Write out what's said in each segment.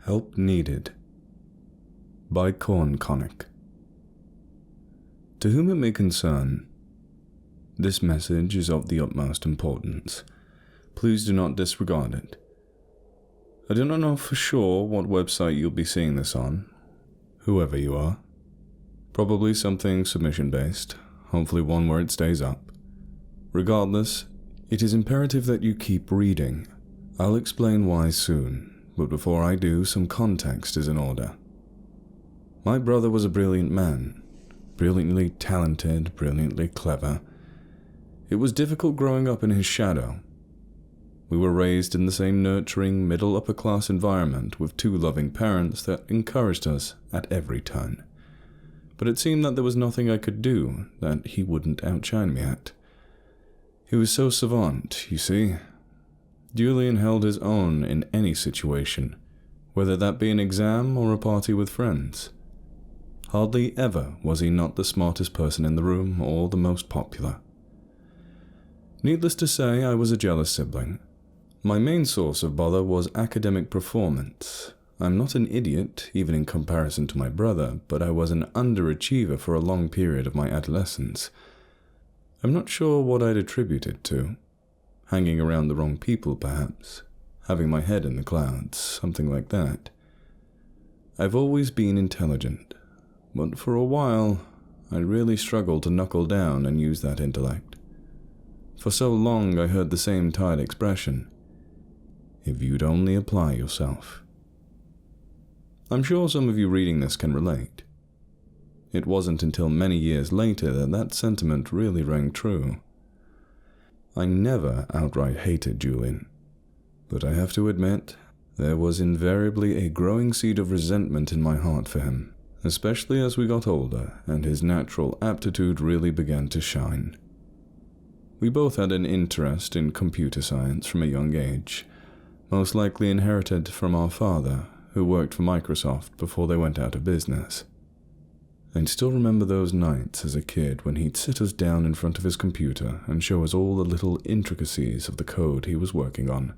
Help Needed by Corn Conic. To whom it may concern, this message is of the utmost importance. Please do not disregard it. I do not know for sure what website you'll be seeing this on, whoever you are. Probably something submission-based, hopefully one where it stays up. Regardless, it is imperative that you keep reading. I'll explain why soon. But before I do, some context is in order. My brother was a brilliant man, brilliantly talented, brilliantly clever. It was difficult growing up in his shadow. We were raised in the same nurturing, middle-upper-class environment with two loving parents that encouraged us at every turn. But it seemed that there was nothing I could do that he wouldn't outshine me at. He was so savant, you see. Julian held his own in any situation, whether that be an exam or a party with friends. Hardly ever was he not the smartest person in the room or the most popular. Needless to say, I was a jealous sibling. My main source of bother was academic performance. I'm not an idiot, even in comparison to my brother, but I was an underachiever for a long period of my adolescence. I'm not sure what I'd attribute it to. Hanging around the wrong people, perhaps. Having my head in the clouds, something like that. I've always been intelligent, but for a while, I really struggled to knuckle down and use that intellect. For so long, I heard the same tired expression, if you'd only apply yourself. I'm sure some of you reading this can relate. It wasn't until many years later that that sentiment really rang true. I never outright hated Julian, but I have to admit, there was invariably a growing seed of resentment in my heart for him, especially as we got older and his natural aptitude really began to shine. We both had an interest in computer science from a young age, most likely inherited from our father, who worked for Microsoft before they went out of business. I still remember those nights as a kid when he'd sit us down in front of his computer and show us all the little intricacies of the code he was working on.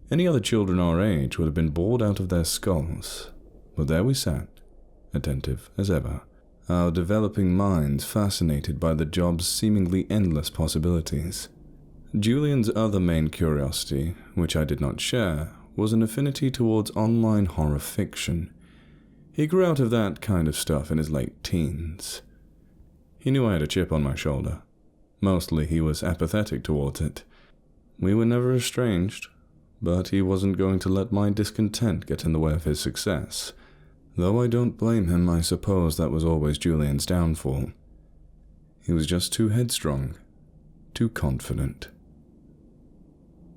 Any other children our age would have been bored out of their skulls, but there we sat, attentive as ever, our developing minds fascinated by the job's seemingly endless possibilities. Julian's other main curiosity, which I did not share, was an affinity towards online horror fiction. He grew out of that kind of stuff in his late teens. He knew I had a chip on my shoulder. Mostly he was apathetic towards it. We were never estranged, but he wasn't going to let my discontent get in the way of his success. Though I don't blame him, I suppose that was always Julian's downfall. He was just too headstrong, too confident.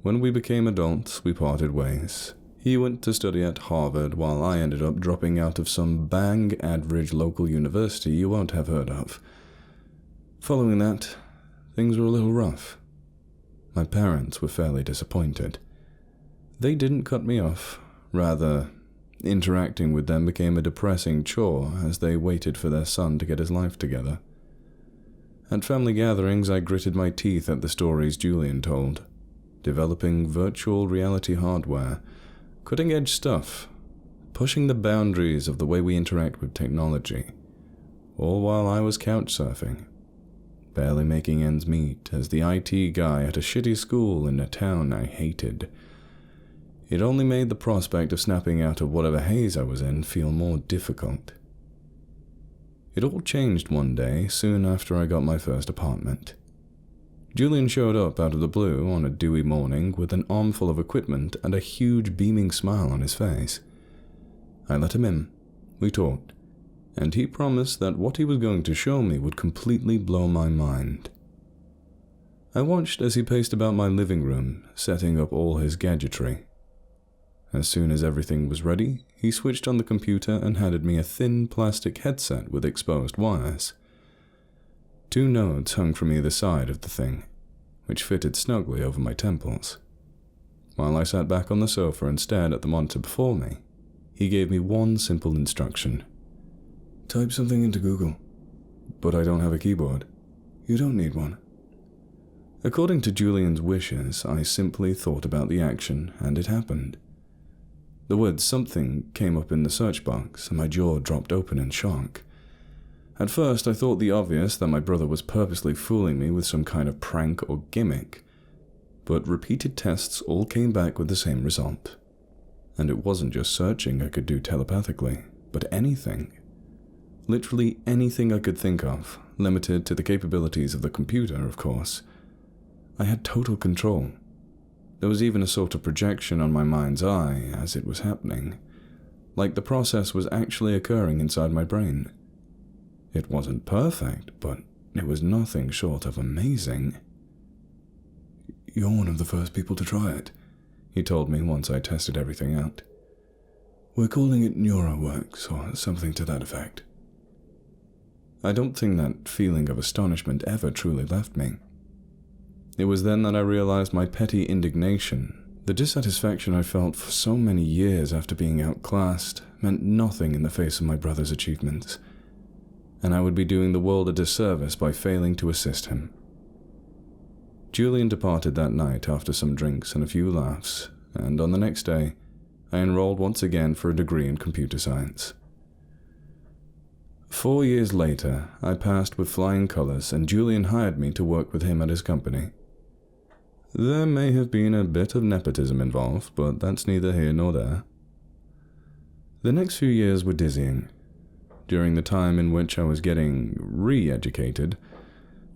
When we became adults, we parted ways. He went to study at Harvard while I ended up dropping out of some bang-average local university you won't have heard of. Following that, things were a little rough. My parents were fairly disappointed. They didn't cut me off. Rather, interacting with them became a depressing chore as they waited for their son to get his life together. At family gatherings, I gritted my teeth at the stories Julian told, developing virtual reality hardware, cutting-edge stuff, pushing the boundaries of the way we interact with technology, all while I was couch-surfing, barely making ends meet as the IT guy at a shitty school in a town I hated. It only made the prospect of snapping out of whatever haze I was in feel more difficult. It all changed one day, soon after I got my first apartment. Julian showed up out of the blue on a dewy morning with an armful of equipment and a huge beaming smile on his face. I let him in, we talked, and he promised that what he was going to show me would completely blow my mind. I watched as he paced about my living room, setting up all his gadgetry. As soon as everything was ready, he switched on the computer and handed me a thin plastic headset with exposed wires. 2 nodes hung from either side of the thing, which fitted snugly over my temples. While I sat back on the sofa and stared at the monitor before me, he gave me one simple instruction. Type something into Google. But I don't have a keyboard. You don't need one. According to Julian's wishes, I simply thought about the action, and it happened. The word something came up in the search box, and my jaw dropped open in shock. At first, I thought the obvious that my brother was purposely fooling me with some kind of prank or gimmick, but repeated tests all came back with the same result. And it wasn't just searching I could do telepathically, but anything. Literally anything I could think of, limited to the capabilities of the computer, of course. I had total control. There was even a sort of projection on my mind's eye as it was happening, like the process was actually occurring inside my brain. It wasn't perfect, but it was nothing short of amazing. "You're one of the first people to try it," he told me once I tested everything out. "We're calling it Neuroworks, or something to that effect." I don't think that feeling of astonishment ever truly left me. It was then that I realized my petty indignation, the dissatisfaction I felt for so many years after being outclassed, meant nothing in the face of my brother's achievements, and I would be doing the world a disservice by failing to assist him. Julian departed that night after some drinks and a few laughs, and on the next day, I enrolled once again for a degree in computer science. 4 years later, I passed with flying colors, and Julian hired me to work with him at his company. There may have been a bit of nepotism involved, but that's neither here nor there. The next few years were dizzying. During the time in which I was getting re-educated,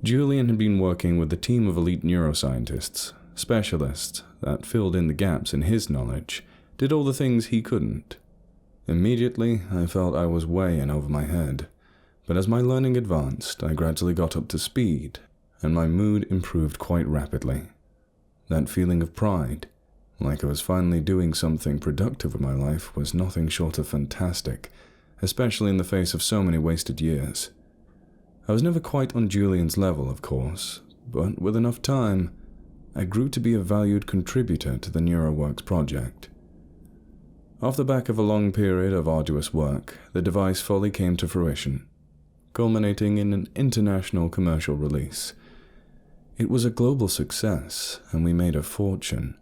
Julian had been working with a team of elite neuroscientists, specialists that filled in the gaps in his knowledge, did all the things he couldn't. Immediately, I felt I was way in over my head, but as my learning advanced, I gradually got up to speed, and my mood improved quite rapidly. That feeling of pride, like I was finally doing something productive with my life, was nothing short of fantastic, especially in the face of so many wasted years. I was never quite on Julian's level, of course, but with enough time, I grew to be a valued contributor to the Neuroworks project. Off the back of a long period of arduous work, the device fully came to fruition, culminating in an international commercial release. It was a global success, and we made a fortune.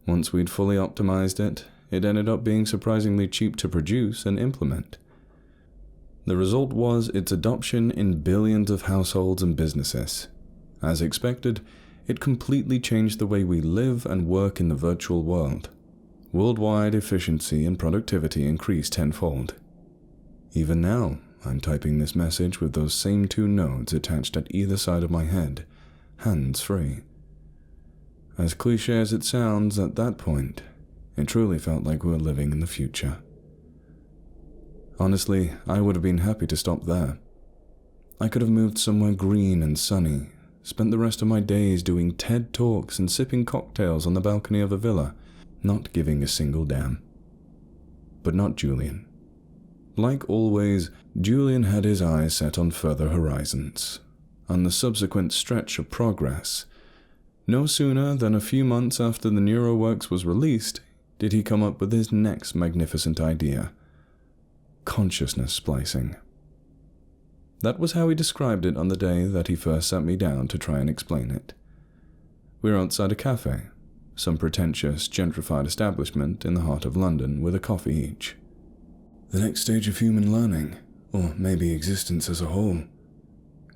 Once we'd fully optimized it, it ended up being surprisingly cheap to produce and implement. The result was its adoption in billions of households and businesses. As expected, it completely changed the way we live and work in the virtual world. Worldwide efficiency and productivity increased tenfold. Even now, I'm typing this message with those same 2 nodes attached at either side of my head, hands-free. As cliché as it sounds, at that point, it truly felt like we were living in the future. Honestly, I would have been happy to stop there. I could have moved somewhere green and sunny, spent the rest of my days doing TED Talks and sipping cocktails on the balcony of a villa, not giving a single damn. But not Julian. Like always, Julian had his eyes set on further horizons, on the subsequent stretch of progress. No sooner than a few months after the Neuroworks was released did he come up with his next magnificent idea: consciousness splicing. That was how he described it on the day that he first sat me down to try and explain it. We were outside a cafe, some pretentious, gentrified establishment in the heart of London with a coffee each. "The next stage of human learning, or maybe existence as a whole.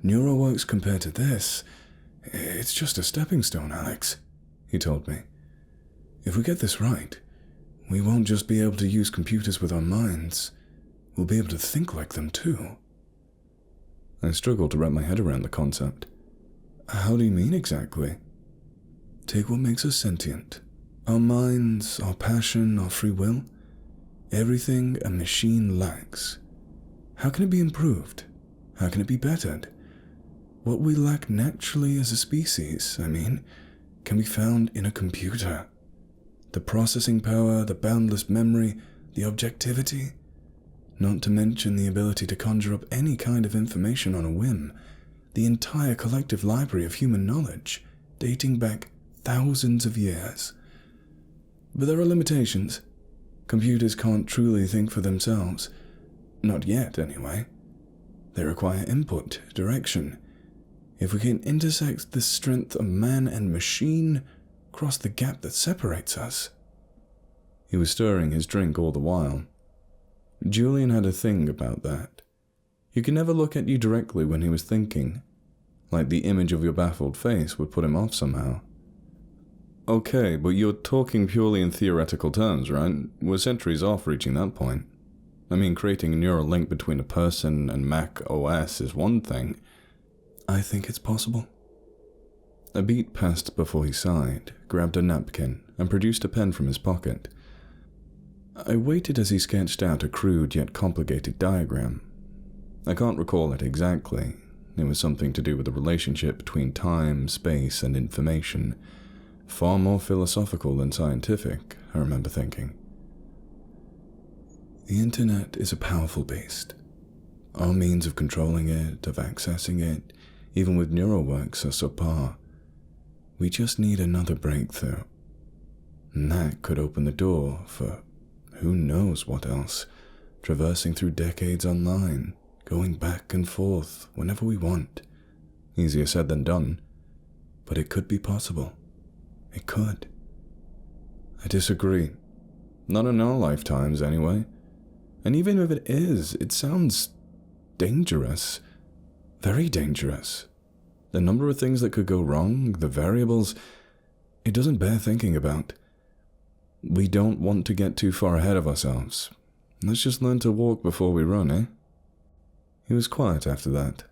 Neuroworks compared to this, it's just a stepping stone, Alex," he told me. "If we get this right, we won't just be able to use computers with our minds, we'll be able to think like them too." I struggled to wrap my head around the concept. "How do you mean exactly?" "Take what makes us sentient. Our minds, our passion, our free will. Everything a machine lacks. How can it be improved? How can it be bettered? What we lack naturally as a species, can be found in a computer. The processing power, the boundless memory, the objectivity. Not to mention the ability to conjure up any kind of information on a whim. The entire collective library of human knowledge, dating back thousands of years. But there are limitations. Computers can't truly think for themselves. Not yet, anyway. They require input, direction. If we can intersect the strength of man and machine, cross the gap that separates us." He was stirring his drink all the while. Julian had a thing about that. He could never look at you directly when he was thinking, like the image of your baffled face would put him off somehow. Okay, but you're talking purely in theoretical terms, right? We're centuries off reaching that point. I mean, creating a neural link between a person and Mac OS is one thing. I think it's possible. A beat passed before he sighed, grabbed a napkin, and produced a pen from his pocket. I waited as he sketched out a crude yet complicated diagram. I can't recall it exactly. It was something to do with the relationship between time, space, and information. Far more philosophical than scientific, I remember thinking. The internet is a powerful beast. Our means of controlling it, of accessing it, even with Neuroworks, are subpar. We just need another breakthrough. And that could open the door for who knows what else, traversing through decades online, going back and forth whenever we want. Easier said than done, but it could be possible. It could. I disagree. Not in our lifetimes, anyway. And even if it is, it sounds dangerous. Very dangerous. The number of things that could go wrong, the variables, it doesn't bear thinking about. We don't want to get too far ahead of ourselves. Let's just learn to walk before we run, eh? He was quiet after that.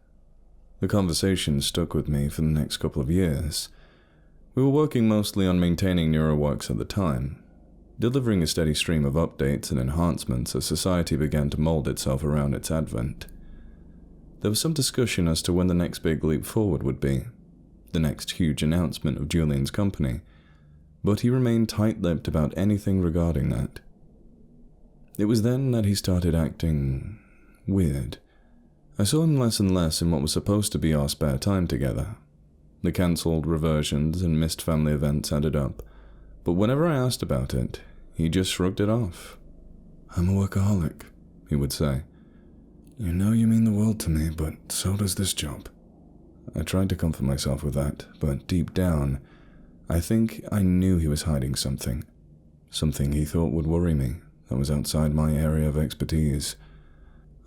The conversation stuck with me for the next couple of years. We were working mostly on maintaining Neuroworks at the time, delivering a steady stream of updates and enhancements as society began to mold itself around its advent. There was some discussion as to when the next big leap forward would be, the next huge announcement of Julian's company, but he remained tight-lipped about anything regarding that. It was then that he started acting weird. I saw him less and less in what was supposed to be our spare time together. The cancelled reversions and missed family events added up, but whenever I asked about it, he just shrugged it off. "I'm a workaholic," he would say. "You know you mean the world to me, but so does this job." I tried to comfort myself with that, but deep down, I think I knew he was hiding something. Something he thought would worry me, that was outside my area of expertise.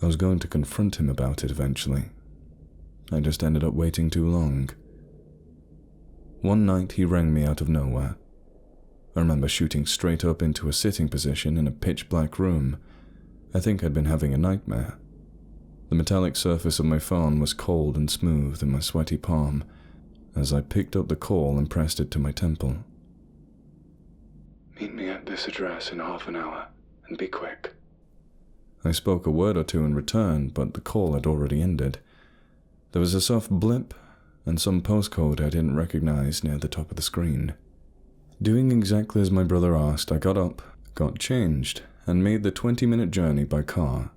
I was going to confront him about it eventually. I just ended up waiting too long. One night he rang me out of nowhere. I remember shooting straight up into a sitting position in a pitch-black room. I think I'd been having a nightmare. The metallic surface of my phone was cold and smooth in my sweaty palm as I picked up the call and pressed it to my temple. "Meet me at this address in half an hour, and be quick." I spoke a word or two in return, but the call had already ended. There was a soft blip and some postcode I didn't recognize near the top of the screen. Doing exactly as my brother asked, I got up, got changed, and made the 20-minute journey by car.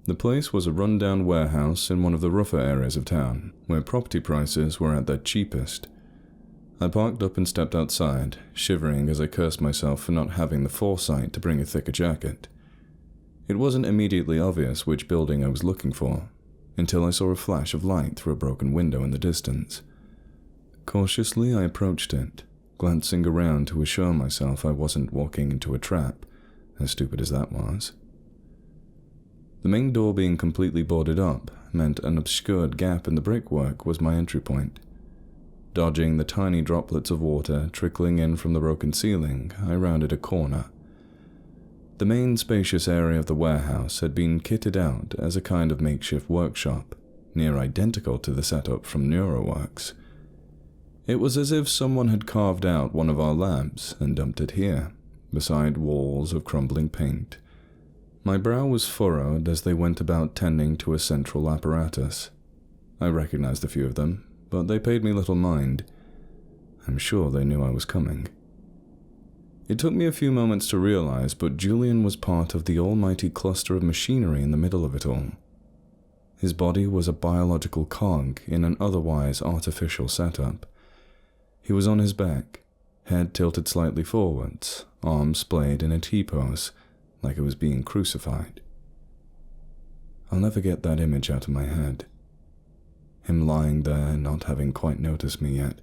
The place was a run-down warehouse in one of the rougher areas of town, where property prices were at their cheapest. I parked up and stepped outside, shivering as I cursed myself for not having the foresight to bring a thicker jacket. It wasn't immediately obvious which building I was looking for, until I saw a flash of light through a broken window in the distance. Cautiously, I approached it, glancing around to assure myself I wasn't walking into a trap, as stupid as that was. The main door being completely boarded up meant an obscured gap in the brickwork was my entry point. Dodging the tiny droplets of water trickling in from the broken ceiling, I rounded a corner. The main spacious area of the warehouse had been kitted out as a kind of makeshift workshop, near identical to the setup from Neuroworks. It was as if someone had carved out one of our labs and dumped it here, beside walls of crumbling paint. My brow was furrowed as they went about tending to a central apparatus. I recognized a few of them, but they paid me little mind. I'm sure they knew I was coming. It took me a few moments to realize, but Julian was part of the almighty cluster of machinery in the middle of it all. His body was a biological cog in an otherwise artificial setup. He was on his back, head tilted slightly forwards, arms splayed in a T-pose, like it was being crucified. I'll never get that image out of my head. Him lying there, not having quite noticed me yet,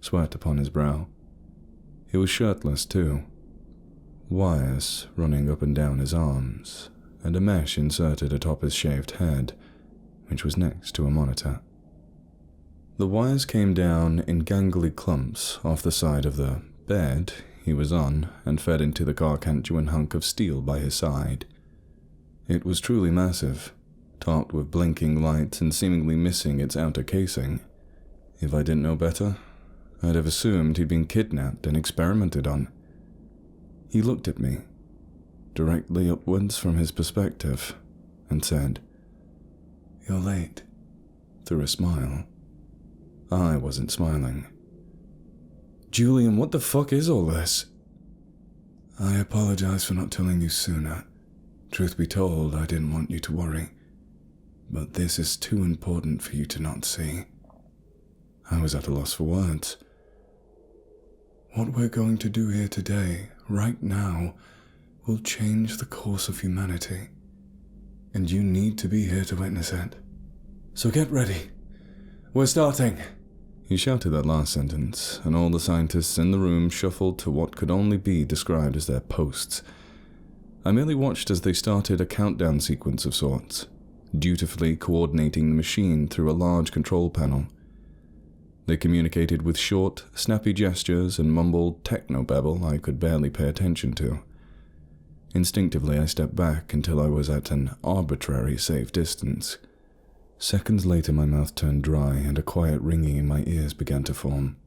sweat upon his brow. He was shirtless, too. wires running up and down his arms, and a mesh inserted atop his shaved head, which was next to a monitor. The wires came down in gangly clumps off the side of the bed he was on and fed into the gargantuan hunk of steel by his side. It was truly massive, topped with blinking lights and seemingly missing its outer casing. If I didn't know better, I'd have assumed he'd been kidnapped and experimented on. He looked at me, directly upwards from his perspective, and said, "You're late," through a smile. I wasn't smiling. "Julian, what the fuck is all this?" "I apologize for not telling you sooner. Truth be told, I didn't want you to worry. But this is too important for you to not see." I was at a loss for words. "What we're going to do here today, right now, will change the course of humanity. And you need to be here to witness it. So get ready. We're starting." He shouted that last sentence, and all the scientists in the room shuffled to what could only be described as their posts. I merely watched as they started a countdown sequence of sorts, dutifully coordinating the machine through a large control panel. They communicated with short, snappy gestures and mumbled technobabble I could barely pay attention to. Instinctively, I stepped back until I was at an arbitrary safe distance. Seconds later, my mouth turned dry and a quiet ringing in my ears began to form.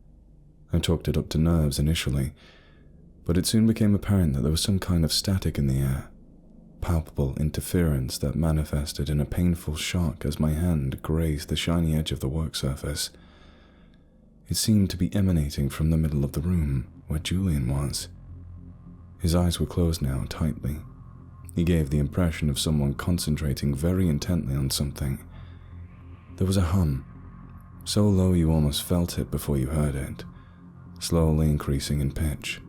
I chalked it up to nerves initially, but it soon became apparent that there was some kind of static in the air, palpable interference that manifested in a painful shock as my hand grazed the shiny edge of the work surface. It seemed to be emanating from the middle of the room, where Julian was. His eyes were closed now, tightly. He gave the impression of someone concentrating very intently on something. There was a hum, so low you almost felt it before you heard it, slowly increasing in pitch.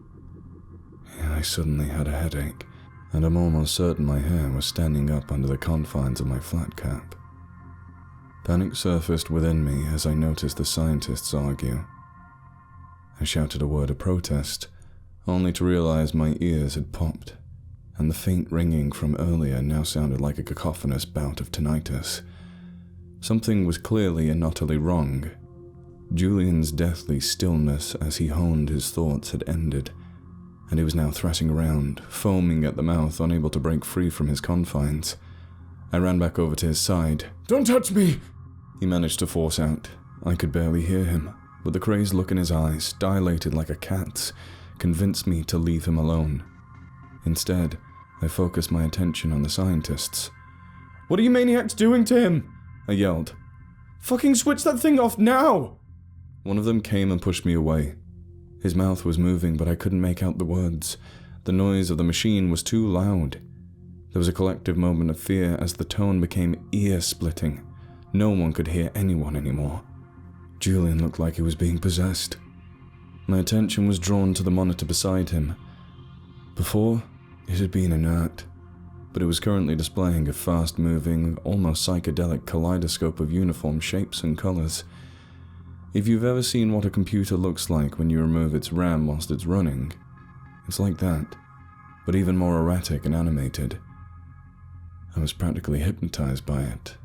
I suddenly had a headache, and I'm almost certain my hair was standing up under the confines of my flat cap. Panic surfaced within me as I noticed the scientists argue. I shouted a word of protest, only to realize my ears had popped, and the faint ringing from earlier now sounded like a cacophonous bout of tinnitus. Something was clearly and utterly wrong. Julian's deathly stillness as he honed his thoughts had ended, and he was now thrashing around, foaming at the mouth, unable to break free from his confines. I ran back over to his side. "Don't touch me!" he managed to force out. I could barely hear him, but the crazed look in his eyes, dilated like a cat's, convinced me to leave him alone. Instead, I focused my attention on the scientists. "What are you maniacs doing to him?" I yelled. "Fucking switch that thing off now!" One of them came and pushed me away. His mouth was moving, but I couldn't make out the words. The noise of the machine was too loud. There was a collective moment of fear as the tone became ear-splitting. No one could hear anyone anymore. Julian looked like he was being possessed. My attention was drawn to the monitor beside him. Before, it had been inert, but it was currently displaying a fast-moving, almost psychedelic kaleidoscope of uniform shapes and colors. If you've ever seen what a computer looks like when you remove its RAM whilst it's running, it's like that, but even more erratic and animated. I was practically hypnotized by it,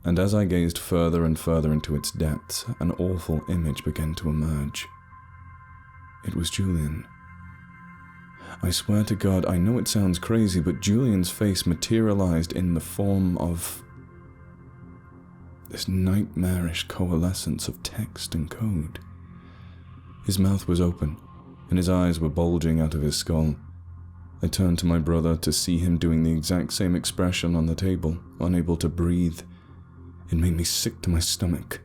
and as I gazed further and further into its depths, an awful image began to emerge. It was Julian. I swear to God, I know it sounds crazy, but Julian's face materialized in the form of this nightmarish coalescence of text and code. His mouth was open, and his eyes were bulging out of his skull. I turned to my brother to see him doing the exact same expression on the table, unable to breathe. It made me sick to my stomach.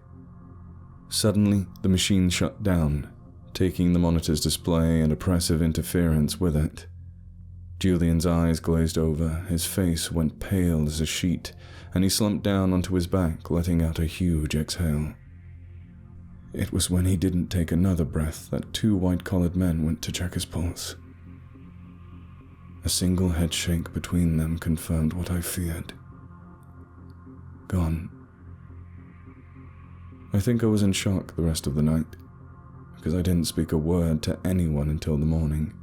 Suddenly, the machine shut down, taking the monitor's display and oppressive interference with it. Julian's eyes glazed over, his face went pale as a sheet, and he slumped down onto his back, letting out a huge exhale. It was when he didn't take another breath that two white-collared men went to check his pulse. A single head shake between them confirmed what I feared. Gone. I think I was in shock the rest of the night, because I didn't speak a word to anyone until the morning.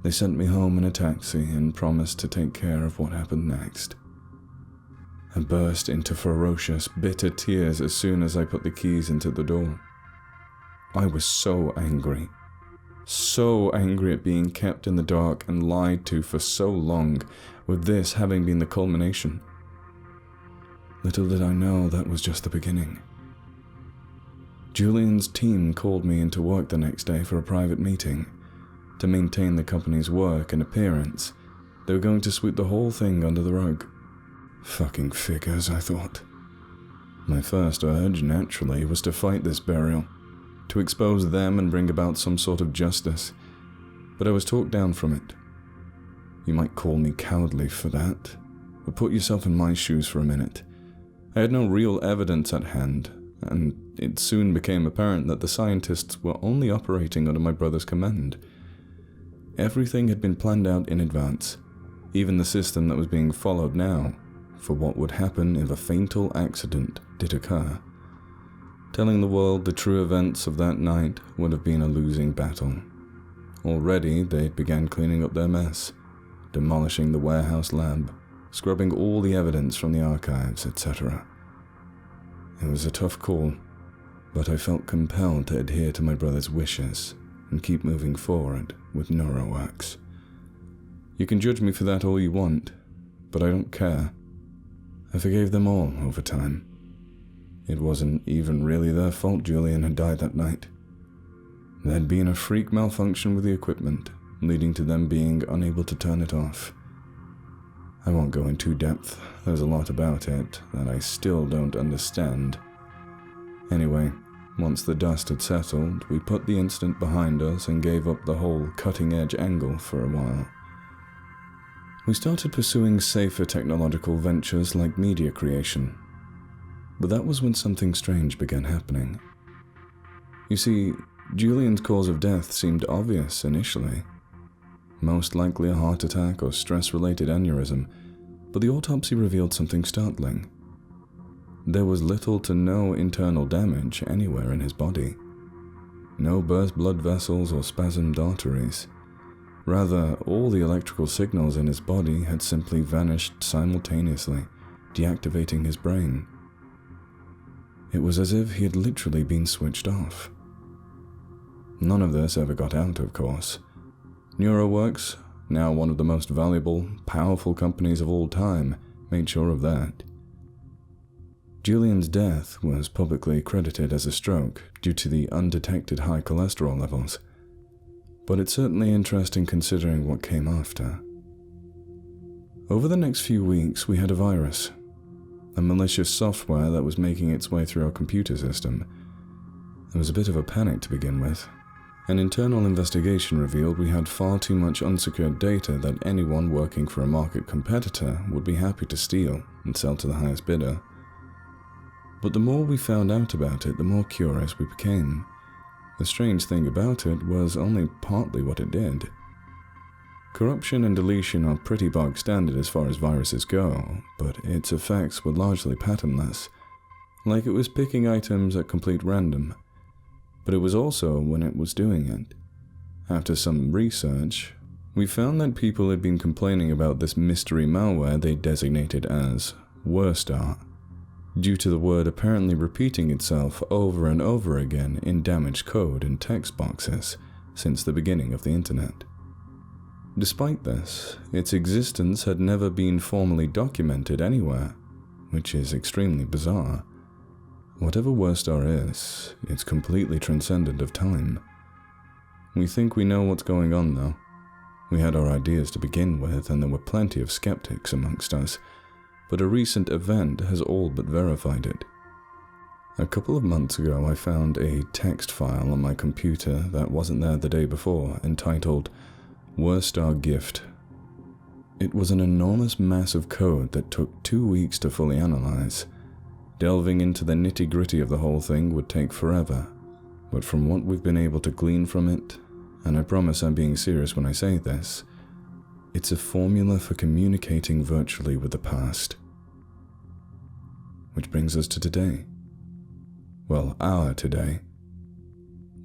They sent me home in a taxi and promised to take care of what happened next. I burst into ferocious, bitter tears as soon as I put the keys into the door. I was so angry at being kept in the dark and lied to for so long, with this having been the culmination. Little did I know that was just the beginning. Julian's team called me into work the next day for a private meeting. To maintain the company's work and appearance, they were going to sweep the whole thing under the rug. Fucking figures, I thought. My first urge, naturally, was to fight this burial, to expose them and bring about some sort of justice, but I was talked down from it. You might call me cowardly for that, but put yourself in my shoes for a minute. I had no real evidence at hand, and it soon became apparent that the scientists were only operating under my brother's command. Everything had been planned out in advance, even the system that was being followed now, for what would happen if a fatal accident did occur. Telling the world the true events of that night would have been a losing battle. Already they'd began cleaning up their mess, demolishing the warehouse lab, scrubbing all the evidence from the archives, etc. It was a tough call, but I felt compelled to adhere to my brother's wishes and keep moving forward with Neuroworks. You can judge me for that all you want, but I don't care. I forgave them all over time. It wasn't even really their fault Julian had died that night. There'd been a freak malfunction with the equipment, leading to them being unable to turn it off. I won't go into depth, there's a lot about it that I still don't understand. Anyway, once the dust had settled, we put the incident behind us and gave up the whole cutting-edge angle for a while. We started pursuing safer technological ventures like media creation. But that was when something strange began happening. You see, Julian's cause of death seemed obvious initially. Most likely a heart attack or stress-related aneurysm, but the autopsy revealed something startling. There was little to no internal damage anywhere in his body. No burst blood vessels or spasmed arteries. Rather, all the electrical signals in his body had simply vanished simultaneously, deactivating his brain. It was as if he had literally been switched off. None of this ever got out, of course. Neuroworks, now one of the most valuable, powerful companies of all time, made sure of that. Julian's death was publicly credited as a stroke due to the undetected high cholesterol levels, but it's certainly interesting considering what came after. Over the next few weeks, we had a virus, a malicious software that was making its way through our computer system. There was a bit of a panic to begin with. An internal investigation revealed we had far too much unsecured data that anyone working for a market competitor would be happy to steal and sell to the highest bidder. But the more we found out about it, the more curious we became. The strange thing about it was only partly what it did. Corruption and deletion are pretty bog standard as far as viruses go, but its effects were largely patternless, like it was picking items at complete random. But it was also when it was doing it. After some research, we found that people had been complaining about this mystery malware they designated as Worstar, due to the word apparently repeating itself over and over again in damaged code and text boxes since the beginning of the internet. Despite this, its existence had never been formally documented anywhere, which is extremely bizarre. Whatever Worstar is, it's completely transcendent of time. We think we know what's going on though. We had our ideas to begin with, and there were plenty of skeptics amongst us, but a recent event has all but verified it. A couple of months ago I found a text file on my computer that wasn't there the day before, entitled Worstar Gift. It was an enormous mass of code that took 2 weeks to fully analyze. Delving into the nitty-gritty of the whole thing would take forever, but from what we've been able to glean from it, and I promise I'm being serious when I say this, it's a formula for communicating virtually with the past. Which brings us to today. Well, our today.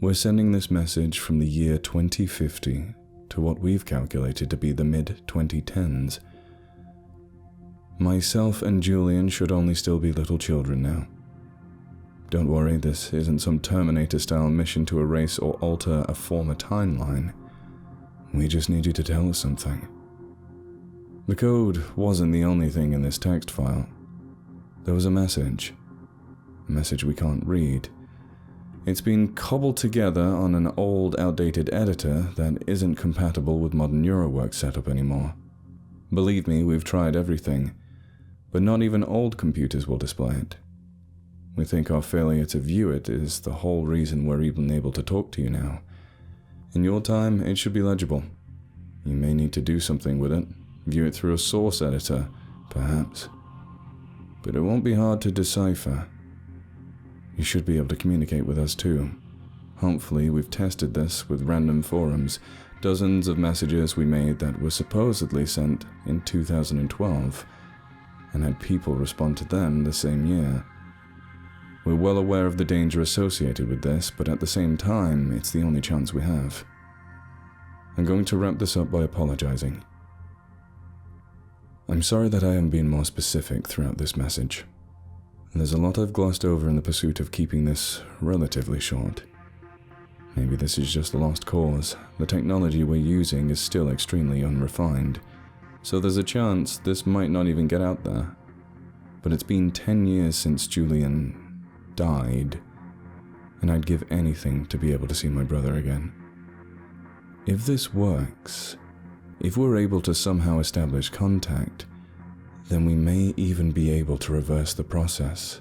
We're sending this message from the year 2050 to what we've calculated to be the mid-2010s. Myself and Julian should only still be little children now. Don't worry, this isn't some Terminator-style mission to erase or alter a former timeline. We just need you to tell us something. The code wasn't the only thing in this text file. There was a message we can't read. It's been cobbled together on an old, outdated editor that isn't compatible with modern Neuroworks setup anymore. Believe me, we've tried everything, but not even old computers will display it. We think our failure to view it is the whole reason we're even able to talk to you now. In your time, it should be legible. You may need to do something with it, view it through a source editor, perhaps. But it won't be hard to decipher. You should be able to communicate with us too. Hopefully, we've tested this with random forums, dozens of messages we made that were supposedly sent in 2012, and had people respond to them the same year. We're well aware of the danger associated with this, but at the same time, it's the only chance we have. I'm going to wrap this up by apologizing. I'm sorry that I haven't been more specific throughout this message. There's a lot I've glossed over in the pursuit of keeping this relatively short. Maybe this is just a lost cause. The technology we're using is still extremely unrefined, so there's a chance this might not even get out there. But it's been 10 years since Julian died, and I'd give anything to be able to see my brother again. If this works, if we're able to somehow establish contact, then we may even be able to reverse the process,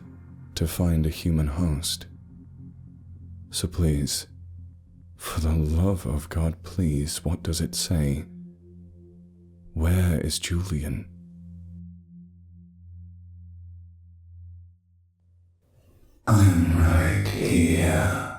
to find a human host. So please, for the love of God, please, what does it say? Where is Julian? I'm right here.